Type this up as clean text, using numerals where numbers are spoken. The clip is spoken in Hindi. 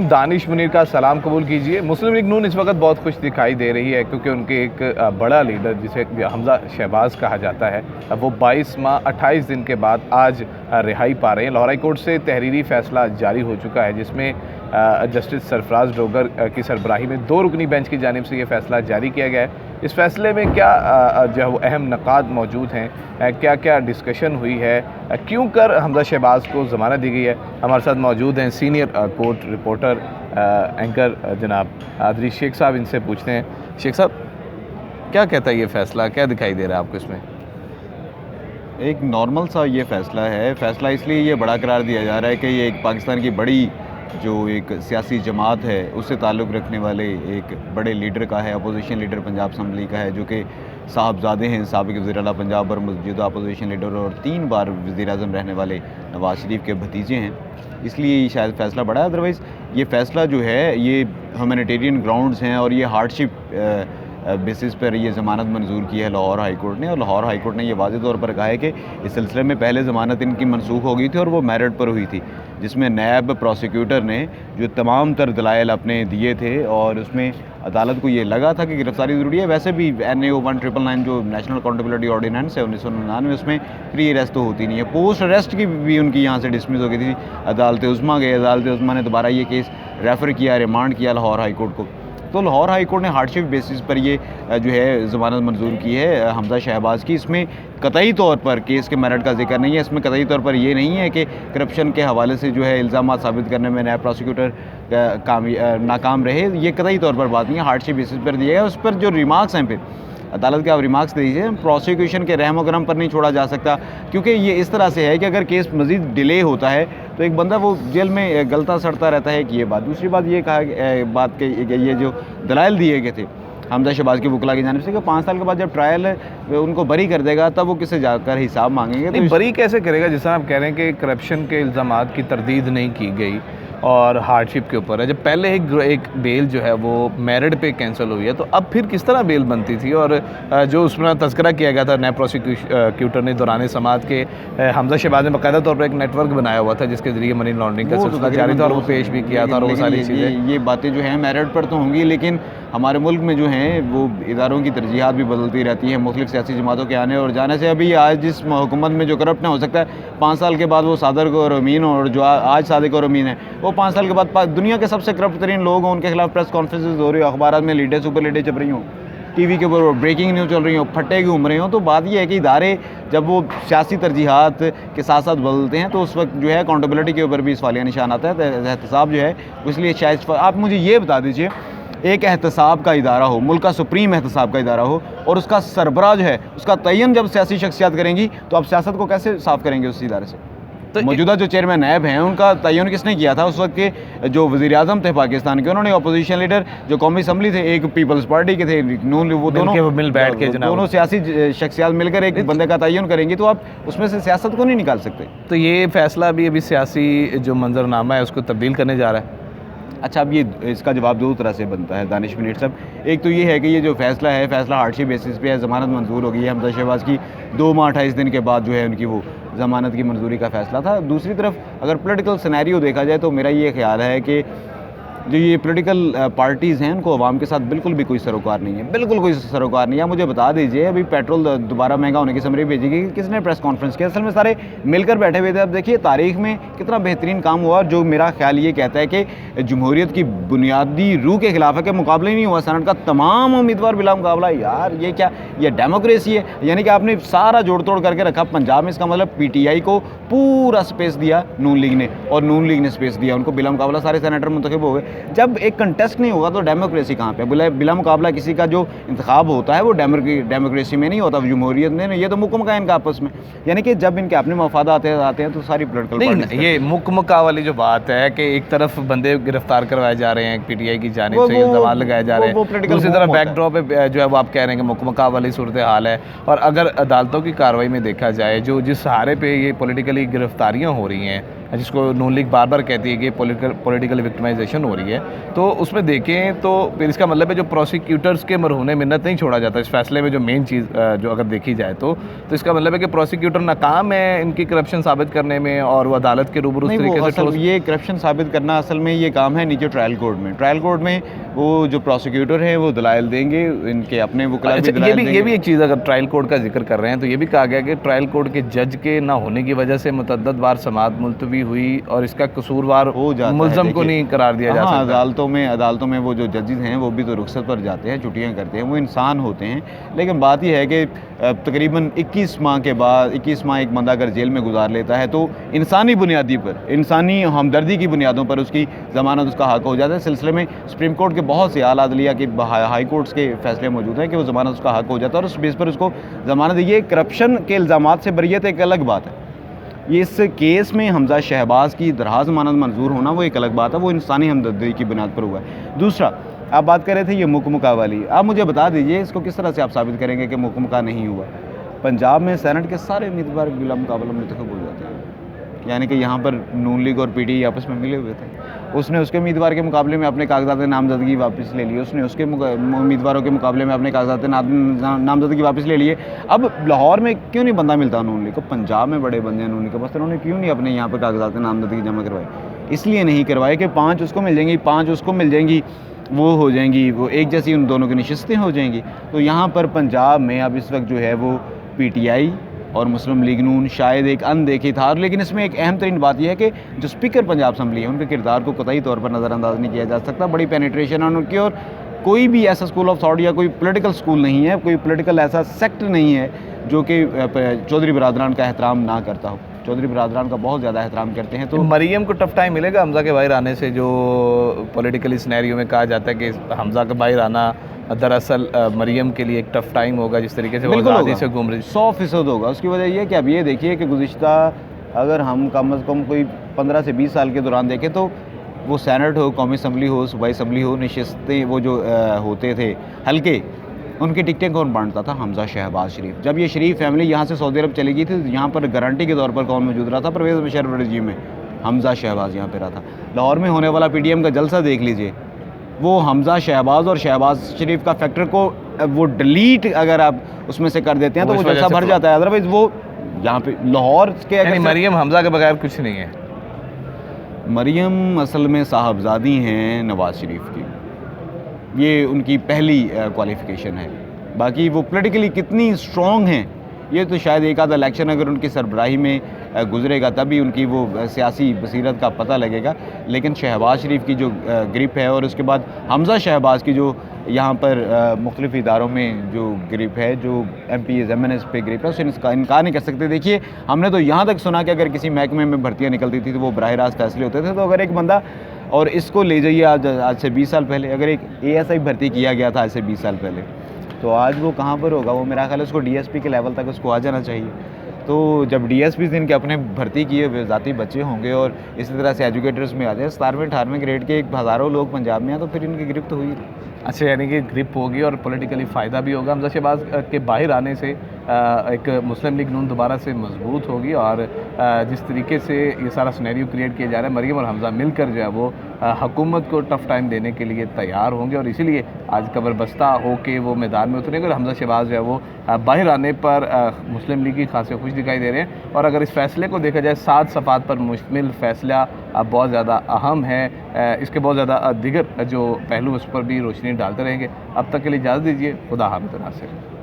दानिश मुनीर का सलाम कबूल कीजिए। मुस्लिम लीग नून इस वक्त बहुत खुश दिखाई दे रही है क्योंकि उनके एक बड़ा लीडर जिसे हमजा शहबाज कहा जाता है वो 22 माह 28 दिन के बाद आज रिहाई पा रहे हैं। लाहौर हाई कोर्ट से तहरीरी फैसला जारी हो चुका है जिसमें जस्टिस सरफराज डोगर की सरबराही में 2 रुकनी बेंच की जानिब से ये फैसला जारी किया गया है। इस फैसले में क्या जो है वो अहम नकात मौजूद हैं, क्या क्या डिस्कशन हुई है, क्यों कर हमजा शहबाज को ज़मानत दी गई है। हमारे साथ मौजूद हैं सीनियर कोर्ट रिपोर्टर एंकर जनाब आदरी शेख साहब। इनसे पूछते हैं, शेख साहब क्या कहता है ये फ़ैसला, क्या दिखाई दे रहा है आपको इसमें? एक नॉर्मल सा ये फ़ैसला है। फ़ैसला इसलिए ये बड़ा करार दिया जा रहा है कि ये एक पाकिस्तान की बड़ी जो एक सियासी जमात है उससे ताल्लुक़ रखने वाले एक बड़े लीडर का है। अपोजिशन लीडर पंजाब असम्बली का है जो कि साहबजादे हैं साबिक़ वज़ीर-ए-आला पंजाब और मौजूदा अपोजिशन लीडर और 3 बार वज़ीर-ए-आज़म रहने वाले नवाज़ शरीफ के भतीजे हैं। इसलिए शायद फ़ैसला बड़ा है। अदरवाइज़ ये फ़ैसला जो है ये ह्यूमैनिटेरियन ग्राउंड्स हैं और ये हार्डशिप बेसिस पर ये ज़मानत मंजूर की है लाहौर हाई कोर्ट ने। और लाहौर हाई कोर्ट ने ये वाज़ेह तौर पर कहा है कि इस सिलसिले में पहले ज़मानत इनकी मनसूख हो गई थी और वो मेरिट पर हुई थी, जिसमें नायब प्रोसिक्यूटर ने जो तमाम तर दलाइल अपने दिए थे और उसमें अदालत को ये लगा था कि गिरफ्तारी ज़रूरी है। वैसे भी NAO 1999 जो नेशनल अकाउंटेबिलिटी ऑर्डिनेंस है 1999 उसमें प्री अरेस्ट तो होती नहीं है, पोस्ट अरेस्ट की भी उनकी यहाँ से डिसमिस हो गई थी। अदालत उस्मा गए, अदालत उस्मा ने दोबारा ये केस रेफ़र किया, रिमांड किया लाहौर हाई कोर्ट को। तो लाहौर हाई कोर्ट ने हार्डशिप बेसिस पर ये जो है ज़मानत मंजूर की है हमजा शहबाज की। इसमें कतई तौर पर केस के मेरिट का जिक्र नहीं है। इसमें कतई तौर पर ये नहीं है कि करप्शन के हवाले से जो है इल्ज़ामात साबित करने में नायब प्रोसिक्यूटर नाकाम रहे, ये कतई तौर पर बात नहीं है। हार्डशिप बेसिस पर दिया है। उस पर जो रिमार्क्स हैं फिर अदालत के आप रिमार्क्स दीजिए, प्रोसिक्यूशन के रहम करम पर नहीं छोड़ा जा सकता, क्योंकि ये इस तरह से है कि अगर केस मज़ीद डिले होता है तो एक बंदा वो जेल में गलता सड़ता रहता है कि ये बात। दूसरी बात ये कहा बात कि ये जो दलाइल दिए गए थे हमजा शहबाज के वकला की जानिब से कि 5 साल के बाद जब ट्रायल उनको बरी कर देगा तब वो किससे जाकर हिसाब मांगेंगे। तो बरी कैसे करेगा? जिस तरह आप कह रहे हैं कि करप्शन के इल्ज़ामात की तरदीद नहीं की गई और हार्डशिप के ऊपर है, जब पहले एक बेल जो है वो मेरिट पे कैंसिल हुई है तो अब फिर किस तरह बेल बनती थी? और जो उसमें तज़किरा किया गया था नए प्रोसिक्यूटर ने दौरान समाअत के हमजा शहबाज ने बाकायदा तौर पर एक नेटवर्क बनाया हुआ था जिसके ज़रिए मनी लॉन्ड्रिंग का सिलसिला जारी था और वो पेश भी किया था और वो सारी चीज़ें। ये बातें जो हैं मेरिट पर तो होंगी, लेकिन हमारे मुल्क में जो हैं वो इदारों की तरजीहात भी बदलती रहती हैं मुख्तलिफ सियासी जमातों के आने और जाने से। अभी आज जिस हुकूमत में जो करप्ट है हो सकता है 5 साल के बाद वो सादर और अमीन और जो आज सादिक और अमीन है वो 5 साल के बाद दुनिया के सबसे करप्ट तरीन लोग हों, उनके खिलाफ प्रेस कॉन्फ्रेंसेज हो रही हो, अखबार में लीडें सुपर लीडें चल रही हों, TV के ऊपर ब्रेकिंग न्यूज़ चल रही हो, फट्टे घूम रहे हों। तो बात यह है कि इदारे जब वो सियासी तरजीहात के साथ साथ बदलते हैं तो उस वक्त जो है अकाउंटेबिलिटी के ऊपर भी सवालिया निशान आता है। तो एहतसाब जो है इसलिए शायद आप मुझे ये बता दीजिए, एक एहतसाब का इदारा हो, मुल्क का सुप्रीम एहतसाब का इदारा हो और उसका सरबराह जो है उसका तयन जब सियासी शख्सियात करेंगी तो आप सियासत को कैसे साफ़ करेंगे उस इदारे से? तो मौजूदा जो चेयरमैन नायब हैं उनका तयन किसने किया था? उस वक्त के जो वज़ीर-ए-आज़म थे पाकिस्तान के, उन्होंने अपोजिशन लीडर जो कौमी असम्बली थे एक पीपल्स पार्टी के थे नून, वो दोनों मिल बैठ के दोनों सियासी शख्सियात मिलकर एक बंदे का तयन करेंगी तो आप उसमें से सियासत को नहीं निकाल सकते। तो ये फ़ैसला भी अभी सियासी जो मंजरनामा है उसको तब्दील करने जा रहा है। अच्छा, अब ये इसका जवाब 2 तरह से बनता है दानिश मुनीर साहब। एक तो ये है कि ये जो फ़ैसला है फ़ैसला हार्डशिप बेसिस पे है, ज़मानत मंजूर हो गई है। हमजा शहबाज की 2 माह 28 दिन के बाद जो है उनकी वो ज़मानत की मंजूरी का फ़ैसला था। दूसरी तरफ अगर पॉलिटिकल सिनेरियो देखा जाए तो मेरा ये ख्याल है कि जो ये पॉलिटिकल पार्टीज़ हैं उनको अवाम के साथ बिल्कुल भी कोई सरोकार नहीं है, बिल्कुल कोई सरोकार नहीं है। मुझे बता दीजिए, अभी पेट्रोल दोबारा महंगा होने की समरी भेजी गई, किसने प्रेस कॉन्फ्रेंस किया? असल में सारे मिलकर बैठे हुए थे। अब देखिए तारीख़ में कितना बेहतरीन काम हुआ, जो मेरा ख्याल ये कहता है कि जमहूरियत की बुनियादी रूह के खिलाफ है कि मुकाबला ही नहीं हुआ सेनेट का, तमाम उम्मीदवार बिला मुकाबला। यार ये क्या, ये डेमोक्रेसी है? यानी कि आपने सारा जोड़ तोड़ करके रखा पंजाब में। इसका मतलब PTI को पूरा स्पेस दिया नून लीग ने और नून लीग ने स्पेस दिया उनको, बिला मुकाबला सारे सेनेटर मुंतखब हो गए। जब एक कंटेस्ट नहीं होगा तो डेमोक्रेसी कहाँ पे? बिला मुकाबला किसी का जो इंतखाब होता है वो डेमोक्रेसी में नहीं होता, जमहूरियत में। ये तो मुकमका है इनका आपस में, यानी कि जब इनके अपने मफाद आते हैं तो सारी नहीं, ये मुकमका वाली जो बात है कि एक तरफ बंदे गिरफ्तार करवाए जा रहे हैं PTI की जानिब से, इल्ज़ाम लगाए जा रहे हैं, दूसरी तरफ बैकड्रॉप पे जो है वो आप कह रहे हैं कि मुकमका वाली सूरत हाल है। और अगर अदालतों की कार्रवाई में देखा जाए जो जिस सहारे पे ये पॉलिटिकली गिरफ्तारियाँ हो रही हैं जिसको नून लीग बार बार कहती है कि पॉलिटिकल विक्टिमाइजेशन हो रही है, तो उसमें देखें तो फिर इसका मतलब है जो प्रोसिक्यूटर्स के मरहूने मिन्नत नहीं छोड़ा जाता इस फैसले में, जो मेन चीज़ जो अगर देखी जाए तो इसका मतलब है कि प्रोसिक्यूटर नाकाम है इनकी करप्शन साबित करने में, और वो अदालत के रूबरू तरीके से ये करप्शन साबित करना असल में ये काम है नीचे ट्रायल कोर्ट में। ट्रायल कोर्ट में वो जो प्रोसिक्यूटर हैं वो दलाइल देंगे, इनके अपने वकील भी दलाइल देंगे। ये भी एक चीज़, अगर ट्रायल कोर्ट का जिक्र कर रहे हैं तो ये भी कहा गया कि ट्रायल कोर्ट के जज के ना होने की वजह से मुतअद्दिद बार समाअत मुलतवी हुई और इसका कसूरवार हो जाता है, मुल्ज़म को नहीं करार दिया जा सकता। अदालतों में वो जो जजेस हैं वो भी तो रुखसत पर जाते हैं, छुट्टियां करते हैं, वो इंसान होते हैं। लेकिन बात यह है कि तकरीबन 21 माह के बाद 21 माह एक बंदा अगर जेल में गुजार लेता है तो इंसानी बुनियादी पर, इंसानी हमदर्दी की बुनियादों पर उसकी ज़मानत उसका हक हो जाता है। सिलसिले में सुप्रीम कोर्ट के बहुत से आला अदलिया के हाई कोर्ट्स के फैसले मौजूद हैं कि वो ज़मानत उसका हक हो जाता है और उस बेस पर उसको ज़मानत दी। ये करप्शन के इल्ज़ामात से बरियत एक अलग बात है। ये इस केस में हमजा शहबाज की दरहा ज़मानत मंजूर होना वो एक अलग बात है, वो इंसानी हमदर्दी की बुनियाद पर हुआ है। दूसरा, आप बात कर रहे थे ये मुकमुका वाली, आप मुझे बता दीजिए इसको किस तरह से आप साबित करेंगे कि मुकमुका नहीं हुआ। पंजाब में सेनेट के सारे उम्मीदवार बिला मुकाबला मुंतखब हो जाते हैं, यानी कि यहाँ पर नून लीग और पीटीआई आपस में मिले हुए थे। उसने उसके उम्मीदवार के मुकाबले में अपने कागजात नामजदगी वापस ले लिए, उसने उसके उम्मीदवारों के मुकाबले में अपने कागजात नामजदगी वापस ले लिए। अब लाहौर में क्यों नहीं बंदा मिलता नून लीग को? पंजाब में बड़े बंदे हैं नून लीग के पास, उन्होंने क्यों नहीं अपने यहाँ पर कागजात नामजदगी जमा करवाए? इसलिए नहीं करवाए कि 5 उसको मिल जाएंगी, 5 उसको मिल जाएंगी, वो हो जाएंगी, वो एक जैसी उन दोनों की नशिस्तें हो जाएंगी। तो यहाँ पर पंजाब में अब इस वक्त जो है वो पीटीआई और मुस्लिम लीग नून शायद एक अनदेखी था। लेकिन इसमें एक अहम तरीन बात यह है कि जो स्पीकर पंजाब असम्बली है उनके किरदार को कतई तौर पर नज़रअंदाज नहीं किया जा सकता। बड़ी पेनिट्रेशन है उनकी, और कोई भी ऐसा स्कूल ऑफ थॉट या कोई पॉलिटिकल स्कूल नहीं है, कोई पॉलिटिकल ऐसा सेक्ट नहीं है जो कि चौधरी बरादरान का एहतराम ना करता हो। चौधरी बरादरान का बहुत ज़्यादा एहतराम करते हैं। तो मरियम को टफ टाइम मिलेगा हमजा के बाहर आने से, जो पॉलिटिकली सिनेरियो में कहा जाता है कि हमजा का बाहर आना दरअसल मरियम के लिए एक टफ टाइम होगा, जिस तरीके से वो आज़ादी से घूम रही। 100% होगा। उसकी वजह यह है कि अब ये देखिए कि गुज़िश्ता अगर हम कम अज़ कम कोई 15 से 20 साल के दौरान देखें तो वो सेनेट हो, कौमी असम्बली हो, सूबाई असम्बली हो, नशिस्तें वो जो होते थे हल्के, उनकी टिकटें कौन बांटता था? हमजा शहबाज शरीफ। जब ये शरीफ फैमिली यहाँ से सऊदी अरब चली गई थी तो यहाँ पर गारंटी के तौर पर कौन मौजूद रहा था? परवेज़ मुशर्रफ रजीम में हमजा शहबाज यहाँ पे रहा था। लाहौर में होने वाला पीटीएम का जलसा देख लीजिए, वो हमजा शहबाज और शहबाज शरीफ का फैक्टर को वो डिलीट अगर आप उसमें से कर देते हैं तो वो जलसा भर जाता है। अदरवाइज वो यहाँ पे लाहौर के मरियम हमजा के बगैर कुछ नहीं है। मरियम असल में साहबजादी हैं नवाज़ शरीफ की, ये उनकी पहली क्वालिफ़िकेशन है। बाकी वो पॉलिटिकली कितनी स्ट्रॉन्ग हैं ये तो शायद एक आधा इलेक्शन अगर उनकी सरबराही में गुजरेगा तभी उनकी वो सियासी बसीरत का पता लगेगा। लेकिन शहबाज शरीफ की जो ग्रिप है और उसके बाद हमजा शहबाज की जो यहाँ पर मुख्तलिफ इदारों में जो ग्रिप है, जो MPs MNS पे ग्रिप है, उससे इसका इनकार नहीं कर सकते। देखिए, हमने तो यहाँ तक सुना कि अगर किसी महकमे में भर्तियाँ निकलती थी तो वो बराह रास्त फैसले होते थे। तो अगर एक बंदा, और इसको ले जाइए आज से 20 साल पहले, अगर एक ASI भर्ती किया गया था आज से 20 साल पहले, तो आज वो कहाँ पर होगा? वो मेरा ख्याल है उसको DSP के लेवल तक उसको आ जाना चाहिए। तो जब DSP जिनके अपने भर्ती किए हुए ज़ाती बच्चे होंगे और इसी तरह से एजुकेटर्स में आ जाए, 17वें 18वें ग्रेड के हज़ारों लोग पंजाब में हैं, तो फिर इनकी ग्रिप तो हुई। अच्छा, यानी कि ग्रिप होगी और पॉलिटिकली फ़ायदा भी होगा। हमजा शहबाज के बाहर आने से एक मुस्लिम लीग नून दोबारा से मजबूत होगी, और जिस तरीके से ये सारा सिनेरियो क्रिएट किया जा रहा है, मरियम और हमजा मिलकर जो है वो हुकूमत को टफ़ टाइम देने के लिए तैयार होंगे, और इसीलिए आज कबरबस्ता हो के वो मैदान में उतरेंगे। और हमजा शहबाज जो है वो बाहर आने पर मुस्लिम लीग की खासे खुश दिखाई दे रहे हैं। और अगर इस फैसले को देखा जाए, 7 सफ़ात पर मुश्तमिल फैसला बहुत ज़्यादा अहम है। इसके बहुत ज़्यादा दिगर जो पहलू उस पर भी रोशनी डालते रहेंगे। अब तक के लिए इजाज़त दीजिए। खुदा हाफ़िज़।